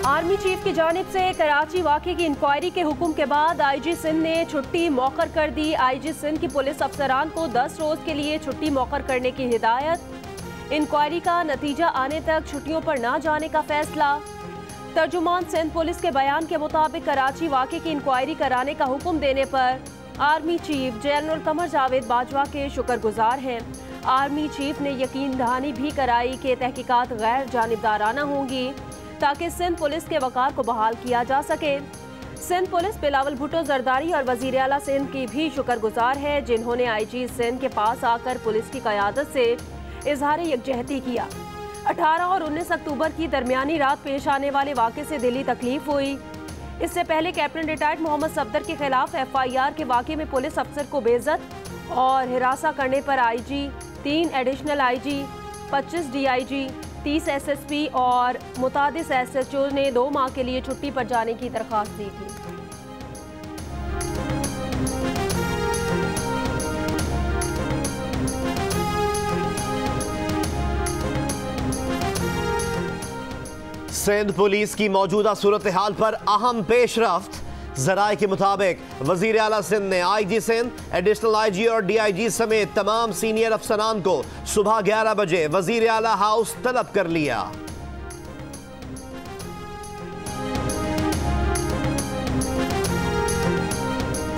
Army chief की जानिब से कराची वाक़े की इंक्वायरी के हुक्म के बाद आईजी सिंध ने छुट्टी मौखर कर दी। आईजी सिंध की पुलिस अफसरान को 10 रोज के लिए छुट्टी मौखर करने की हिदायत। इंक्वायरी का नतीजा आने तक छुट्टियों पर न जाने का फैसला। तर्जुमान सिंध पुलिस के बयान के मुताबिक कराची वाक़े की इंक्वायरी कराने का हुक्म देने पर army chief general Qamar Javed Bajwa के शुक्रगुजार हैं। आर्मी चीफ ने यकीन दहानी भी कराई कि तहकीकात गैर जानिबदाराना होंगी ताकि सिंध पुलिस के वक़ार को बहाल किया जा सके। सिंध पुलिस बिलावल भुट्टो जरदारी और वज़ीर आला सिंध की भी शुक्रगुजार है, जिन्होंने आईजी सिंध के पास आकर पुलिस की क़यादत से इजहार यकजहती किया। 18 और 19 अक्टूबर की दरमियानी रात पेश आने वाले वाक़े से दिली तकलीफ हुई। इससे पहले कैप्टन रिटायर्ड मोहम्मद सफदर के खिलाफ FIR के वाक़े में पुलिस अफसर को बेइज्जत और हिरासा करने पर IG, 3 additional IG, 25 DIG, 30 SSP और मुतादिस SHO ने 2 माह के लिए छुट्टी पर जाने की दरख्वास्त दी थी। सिंध पुलिस की मौजूदा सूरत हाल पर अहम पेशरफ्त। ज़राए के मुताबिक वज़ीर आला सिंध ने IG सिंध, एडिशनल IG और DIG समेत तमाम सीनियर अफसरान को सुबह 11 बजे वज़ीर आला हाउस तलब कर लिया।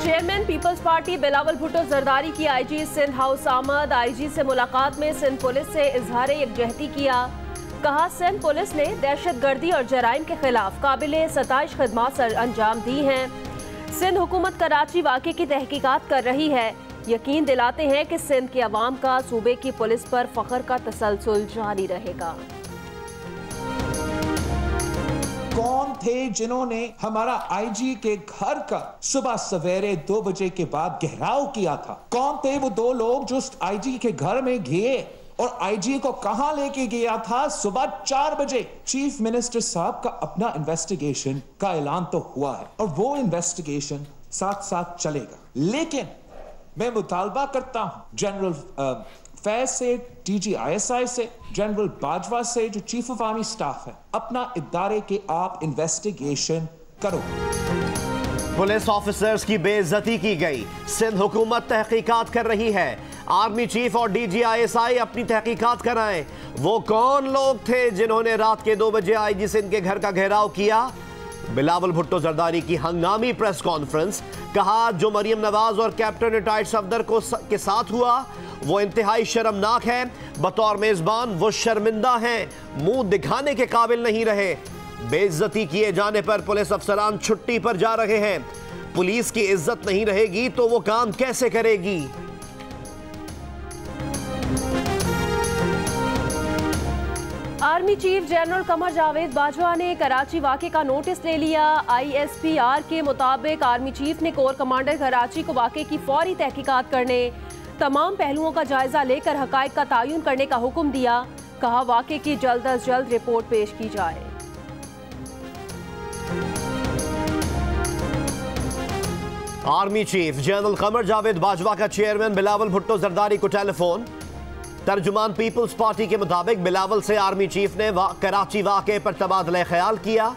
चेयरमैन पीपल्स पार्टी बिलावल भुट्टो जरदारी की IG सिंध हाउस आमद। IG से मुलाकात में सिंध पुलिस से इजहार यकजहती किया। कहा, सिंध पुलिस ने दहशतगर्दी और जराइम के खिलाफ काबिले सताइश खदमात अंजाम दी हैं। सिंध हुकूमत कराची वाक़े की तहकीकात कर रही है। यकीन दिलाते हैं कि सिंध के अवाम का सूबे की पुलिस पर फख्र का तसलसल जारी रहेगा। कौन थे जिन्होंने हमारा IG के घर का सुबह सवेरे 2 बजे के बाद घेराव किया था? कौन थे वो 2 लोग जो IG के घर में गए और IG को कहां लेके गया था? सुबह 4 बजे। चीफ मिनिस्टर साहब का अपना इन्वेस्टिगेशन का ऐलान तो हुआ है और वो इन्वेस्टिगेशन साथ साथ चलेगा, लेकिन मैं मुतालबा करता हूं जनरल फैज से, DG ISI से, जनरल बाजवा से, जो चीफ ऑफ आर्मी स्टाफ है, अपना इदारे के आप इन्वेस्टिगेशन करो। पुलिस ऑफिसर्स की बेइज्जती की गई। सिंध हुकूमत तहकीकात कर रही है। आर्मी चीफ और DG ISI अपनी तहकीकात कराएं। वो कौन लोग थे जिन्होंने रात के 2 बजे IG सिंध के घर का घेराव किया? बिलावल भुट्टो जरदारी की हंगामी प्रेस कॉन्फ्रेंस। कहा, जो मरियम नवाज और कैप्टन रिटायर्ड सफदर के साथ हुआ वो इंतहाई शर्मनाक है। बतौर मेजबान वो शर्मिंदा हैं, मुंह दिखाने के काबिल नहीं रहे। बेइज्जती किए जाने पर पुलिस अफसरान छुट्टी पर जा रहे हैं। पुलिस की इज्जत नहीं रहेगी तो वो काम कैसे करेगी? Army chief general Qamar Javed Bajwa ने कराची वाक़े का नोटिस ले लिया। ISPR के मुताबिक आर्मी चीफ ने कोर कमांडर कराची को वाक़े की फौरी तहकीकात करने, तमाम पहलुओं का जायजा लेकर हक़ाइक़ का तयन करने का हुक्म दिया। कहा, वाक़े की जल्द अज जल्द रिपोर्ट पेश की जाए। Army chief general Qamar Javed Bajwa का चेयरमैन बिलावल भुट्टो जरदारी को टेलीफोन। तर्जुमान पीपल्स पार्टी के मुताबिक बिलावल से आर्मी चीफ ने कराची वाक़े पर तबादला ख्याल किया।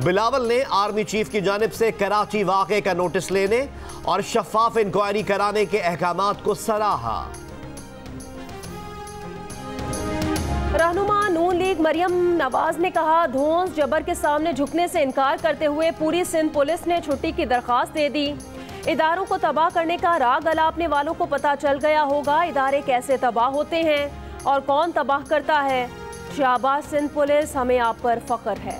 बिलावल ने आर्मी चीफ की जानिब से कराची वाक़े का नोटिस लेने और शफाफ इंक्वायरी कराने के अहकामात को सराहा। रहनुमा नून लीग मरियम नवाज ने कहा, धौंस जबर के सामने झुकने से इनकार करते हुए पूरी सिंध पुलिस ने छुट्टी की दरख्वास्त दे दी। इदारों को तबाह करने का राग अलापने वालों को पता चल गया होगा इदारे कैसे तबाह होते हैं और कौन तबाह करता है। शाबाश सिंध पुलिस, हमें आप पर फख्र है।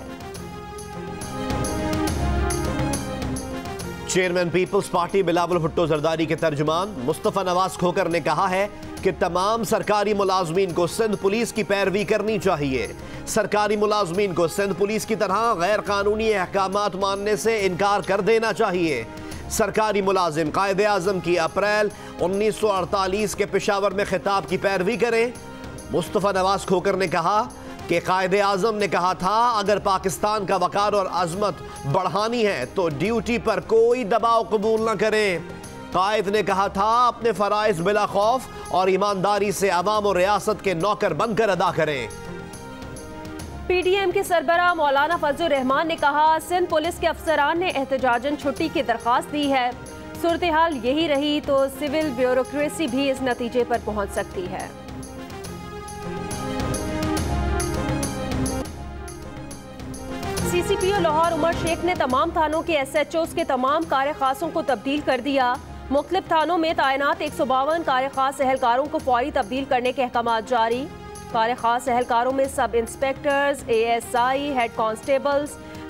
चेयरमैन पीपल्स पार्टी बिलावल भुट्टो जरदारी के तर्जुमान मुस्तफ़ा नवाज खोकर ने कहा है कि तमाम सरकारी मुलाजमीन को सिंध पुलिस की पैरवी करनी चाहिए। सरकारी मुलाजमीन को सिंध पुलिस की तरह गैर कानूनी अहकामात मानने से इनकार कर देना चाहिए। सरकारी मुलाजिम कायदे आज़म की अप्रैल 1948 के पेशावर में खिताब की पैरवी करें। मुस्तफ़ा नवाज खोकर ने कहा कि कायदे आज़म ने कहा था, अगर पाकिस्तान का वक़ार और अज़मत बढ़ानी है तो ड्यूटी पर कोई दबाव कबूल न करें। कायद ने कहा था, अपने फ़राइज़ बिला खौफ और ईमानदारी से अवाम और रियासत के नौकर बनकर अदा करें। पीडीएम के सरबराह मौलाना फजलुर रहमान ने कहा, सिंध पुलिस के अफसरान ने एहतजाजन छुट्टी की दरख्वास्त दी है। सूरत हाल यही रही तो सिविल ब्यूरोक्रेसी भी इस नतीजे पर पहुंच सकती है। सीसीपीओ लाहौर उमर शेख ने तमाम थानों के एसएचओज के तमाम कार खासों को तब्दील कर दिया। मुख्तलिफ थानों में तैनात 152 कार खास एहलकारों को फौरी तब्दील करने के अहकाम जारी। कार खास एहलकारों में सब इंस्पेक्टर्स, ASI, हेड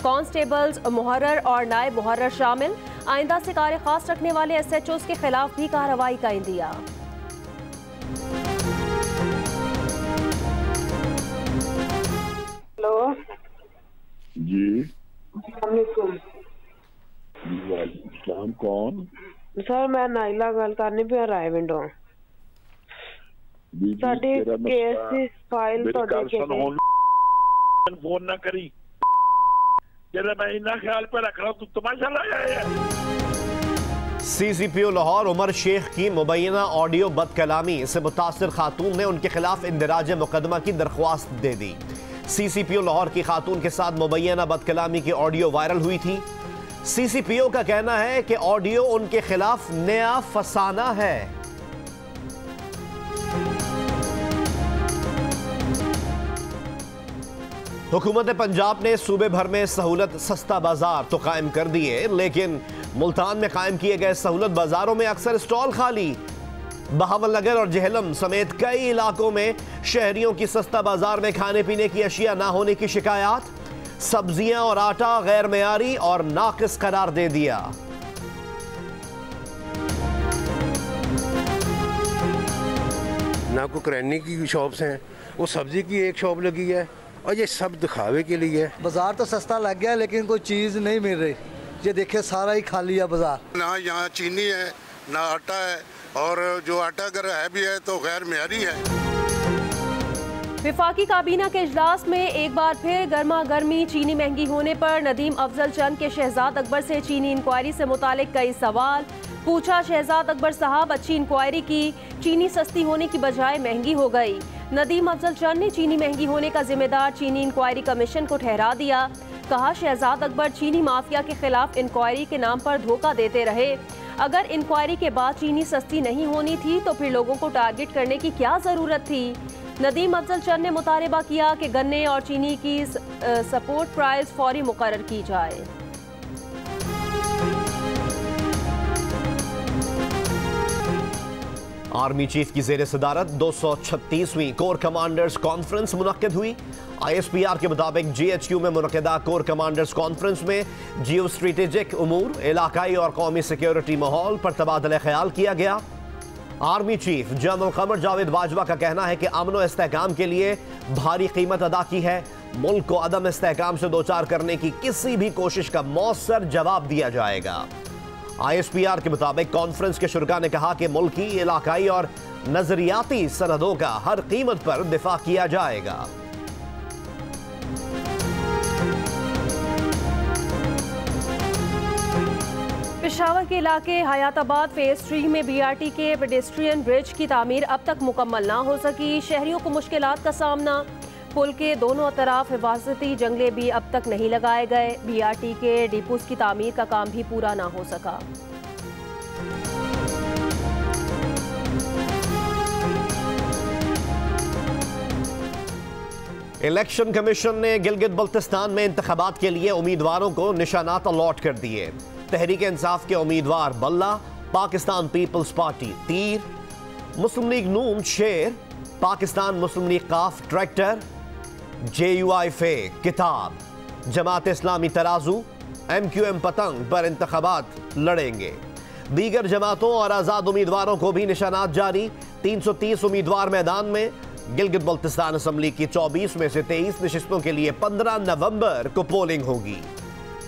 कांस्टेबल्स, मुहर्रर और नायब मुहर्रर शामिल। आइंदा से कार खास रखने वाले SHOs के खिलाफ भी कार्रवाई का इंदिया। हेलो जी, वालेकुम। कौन? सर मैं नाइला गल करनी पे राय विंडो साडी केस दी फाइल ਤੁਹਾਡੇ के फोन ना करी जरा मैं इतना ख्याल पे रख रहा हूं, तू तमाशा लाया है। सीसीपीओ लाहौर उमर शेख की मुबैना ऑडियो बदकलामी से मुतासिर खातून ने उनके खिलाफ इंदिराज मुकदमा की दरख्वास्त दे दी। सीसीपीओ लाहौर की खातून के साथ मुबैना बदकलामी की ऑडियो वायरल हुई थी। सीसीपीओ का कहना है कि ऑडियो उनके खिलाफ नया फसाना है। हुकूमत पंजाब ने सूबे भर में सहूलत सस्ता बाजार तो कायम कर दिए, लेकिन मुल्तान में कायम किए गए सहूलत बाजारों में अक्सर स्टॉल खाली। बहावलनगर और जेहलम समेत कई इलाकों में शहरियों की सस्ता बाजार में खाने पीने की अशिया ना होने की शिकायत। सब्जियां और आटा गैर मेयारी और नाकिस करार दे दिया। ना कोई करियाने की शॉप्स हैं, वो सब्जी की एक शॉप लगी है और ये सब दिखावे के लिए है। बाजार तो सस्ता लग गया लेकिन कोई चीज़ नहीं मिल रही। ये देखिए सारा ही खाली है बाजार। ना यहाँ चीनी है ना आटा है, और जो आटा अगर है भी है तो गैर मेयारी है। विफाकी काबीना के इजलास में एक बार फिर गर्मा गर्मी चीनी महंगी होने पर नदीम अफजल चंद के शहजाद अकबर से चीनी इंक्वायरी से मुतालिक कई सवाल पूछा। शहजाद अकबर साहब, अच्छी इंक्वायरी की, चीनी सस्ती होने की बजाय महंगी हो गई। नदीम अफजल चंद ने चीनी महंगी होने का जिम्मेदार चीनी इंक्वायरी कमीशन को ठहरा दिया। कहा, शहजाद अकबर चीनी माफिया के खिलाफ इंक्वायरी के नाम पर धोखा देते रहे। अगर इंक्वायरी के बाद चीनी सस्ती नहीं होनी थी तो फिर लोगों को टारगेट करने की क्या जरूरत थी। नदीम अफजल चंद ने मुतालबा किया कि गन्ने और चीनी की सपोर्ट प्राइस फौरी मुकर्रर की जाए। आर्मी चीफ की जेर सदारत 236वीं कोर कमांडर्स कॉन्फ्रेंस मुनक्किद हुई। ISPR के मुताबिक GHQ में मुनक्किदा कोर कमांडर्स कॉन्फ्रेंस में जियो स्ट्रेटेजिक उमूर, इलाकाई और कौमी सिक्योरिटी माहौल पर तबादला ख्याल किया गया। Army chief general Qamar Javed Bajwa का कहना है कि अमन व इस्तेहकाम के लिए भारी कीमत अदा की है। मुल्क को अदम इस्तेहकाम से दोचार करने की किसी भी कोशिश का मौसर जवाब दिया जाएगा। ISPR के मुताबिक कॉन्फ्रेंस के शुरका ने कहा कि मुल्की, इलाकाई और नजरियाती सरहदों का हर कीमत पर दिफा किया जाएगा। पेशावर के इलाके हयाताबाद फेज 3 में BRT के पेडेस्ट्रियन ब्रिज की तामीर अब तक मुकम्मल ना हो सकी। शहरियों को मुश्किलात का सामना। पुल के दोनों तरफ हिफाजती जंगले भी अब तक नहीं लगाए गए। BRT के डिपोज की तामीर का काम भी पूरा ना हो सका। इलेक्शन कमीशन ने गिलगित बल्तिस्तान में इंतखाबात के लिए उम्मीदवारों को निशानात अलॉट कर दिए। तहरीक इंसाफ के उम्मीदवार बल्ला, पाकिस्तान पीपल्स पार्टी तीर, मुस्लिम लीग नून शेर, पाकिस्तान मुस्लिम लीग काफ ट्रैक्टर, JUI फे किताब, जमात इस्लामी तराजू, MQM पतंग पर इंतखाबात लड़ेंगे। दीगर जमातों और आज़ाद उम्मीदवारों को भी निशानात जारी। 330 उम्मीदवार मैदान में। गिलगित बल्तिस्तान असम्बली की 24 में से 23 नशिस्तों के लिए 15 नवंबर को पोलिंग होगी।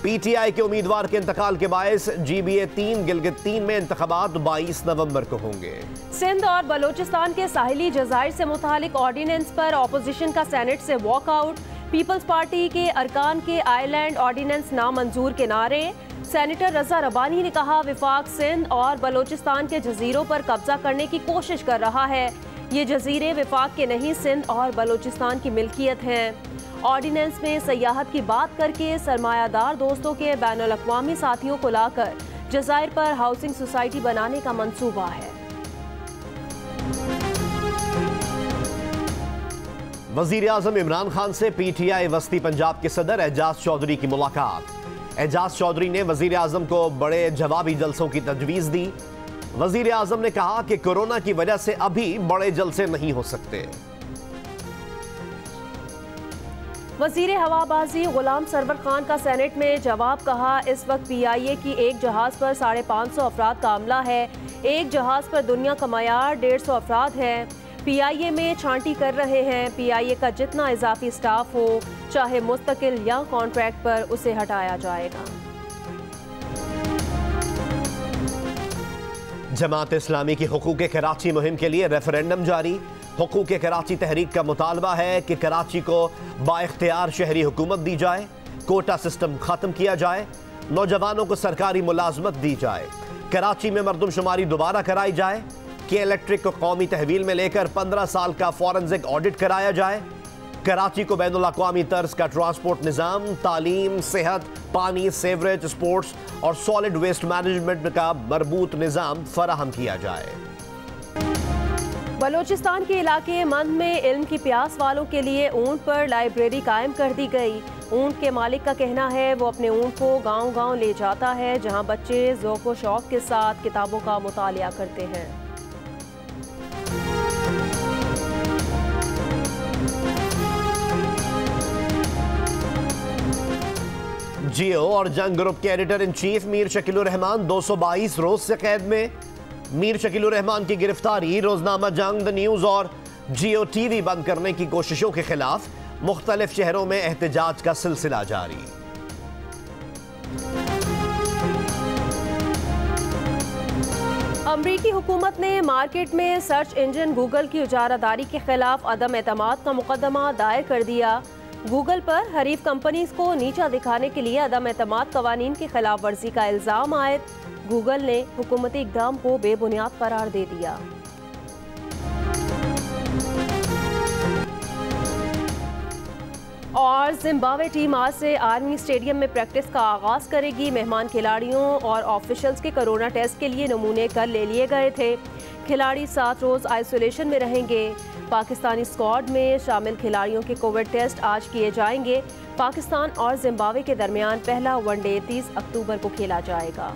PTI के उम्मीदवार के इंतकाल के बायस GBA 3 गिलगित 3 में इंतखाबात 22 नवंबर को होंगे। सिंध और बलोचिस्तान के साहिली जजायर से मुतालिक ऑर्डिनेंस पर ऑपोजिशन का सेनेट से वॉकआउट। पीपल्स पार्टी के अरकान के आइलैंड ऑर्डिनेंस नामंजूर के नारे। सेनेटर रजा रबानी ने कहा, विफाक सिंध और बलोचिस्तान के जजीरों पर कब्जा करने की कोशिश कर रहा है। ये जजीरे वफाक के नहीं, सिंध और बलूचिस्तान की मिल्कियत हैं। ऑर्डिनेंस में सयाहत की बात करके सरमायादार दोस्तों के बैनुल अक़वामी साथियों को लाकर जज़ायर पर हाउसिंग सोसाइटी बनाने का मंसूबा है। वज़ीर आज़म इमरान खान से PTI वस्ती पंजाब के सदर एजाज चौधरी की मुलाकात। एजाज चौधरी ने वज़ीर आज़म को बड़े जवाबी जलसों की तजवीज़ दी। वज़ीर आज़म ने कहा कि कोरोना की वजह से अभी बड़े जलसे नहीं हो सकते। वज़ीर हवाबाजी गुलाम सरवर खान का सेनेट में जवाब, कहा इस वक्त PIA की एक जहाज पर 550 अफराद का अमला है। एक जहाज पर दुनिया का मयार 150 अफराद है। PIA में छांटी कर रहे हैं। PIA का जितना इजाफी स्टाफ हो, चाहे मुस्तकिल या कॉन्ट्रैक्ट पर, उसे हटाया जाएगा। जमात इस्लामी की हुकूक कराची मुहिम के लिए रेफरेंडम जारी। हुकूक कराची तहरीक का मुतालबा है कि कराची को बाइख्तियार शहरी हुकूमत दी जाए, कोटा सिस्टम खत्म किया जाए, नौजवानों को सरकारी मुलाजमत दी जाए, कराची में मरदमशुमारी दोबारा कराई जाए, कि इलेक्ट्रिक को कौमी तहवील में लेकर 15 साल का फॉरेंसिक ऑडिट कराया जाए, कराची को बैनुल अक़वामी तर्ज का ट्रांसपोर्ट निज़ाम, तालीम, सेहत, पानी, सेवरेज, स्पोर्ट्स और सॉलिड वेस्ट मैनेजमेंट का मरबूत निज़ाम फराहम किया जाए। बलूचिस्तान के इलाके मंद में इल्म की प्यास वालों के लिए ऊंट पर लाइब्रेरी कायम कर दी गई। ऊंट के मालिक का कहना है वो अपने ऊंट को गांव-गांव ले जाता है, जहां बच्चे ज़ौक़ व शौक़ के साथ किताबों का मुतालिया करते हैं। जियो और जंग ग्रुप के editor in chief Mir Shakilur Rahman 222 रोज से कैद में। मीर शकीलुर रहमान की गिरफ्तारी रोजनामा जंग, द न्यूज और जियो TV बंद करने की कोशिशों के खिलाफ मुख्तलिफ शहरों में एहतजाज का सिलसिला जारी। अमरीकी हुकूमत ने मार्केट में सर्च इंजन गूगल की उजारादारी के खिलाफ अदम एतमाद का मुकदमा दायर कर दिया। गूगल पर हरीफ कंपनीज को नीचा दिखाने के लिए अदम एतमाद कवानीन की खिलाफ वर्जी का इल्जाम आयद। गूगल ने हुकूमती इक़दाम को बेबुनियाद करार दे दिया। और जिम्बाब्वे टीम आज से आर्मी स्टेडियम में प्रैक्टिस का आगाज करेगी। मेहमान खिलाड़ियों और ऑफिशियल्स के कोरोना टेस्ट के लिए नमूने कल ले लिए गए थे। खिलाड़ी 7 रोज आइसोलेशन में रहेंगे। पाकिस्तानी स्क्वाड में शामिल खिलाड़ियों के कोविड टेस्ट आज किए जाएंगे। पाकिस्तान और जिम्बाब्वे के दरमियान पहला वनडे 30 अक्टूबर को खेला जाएगा।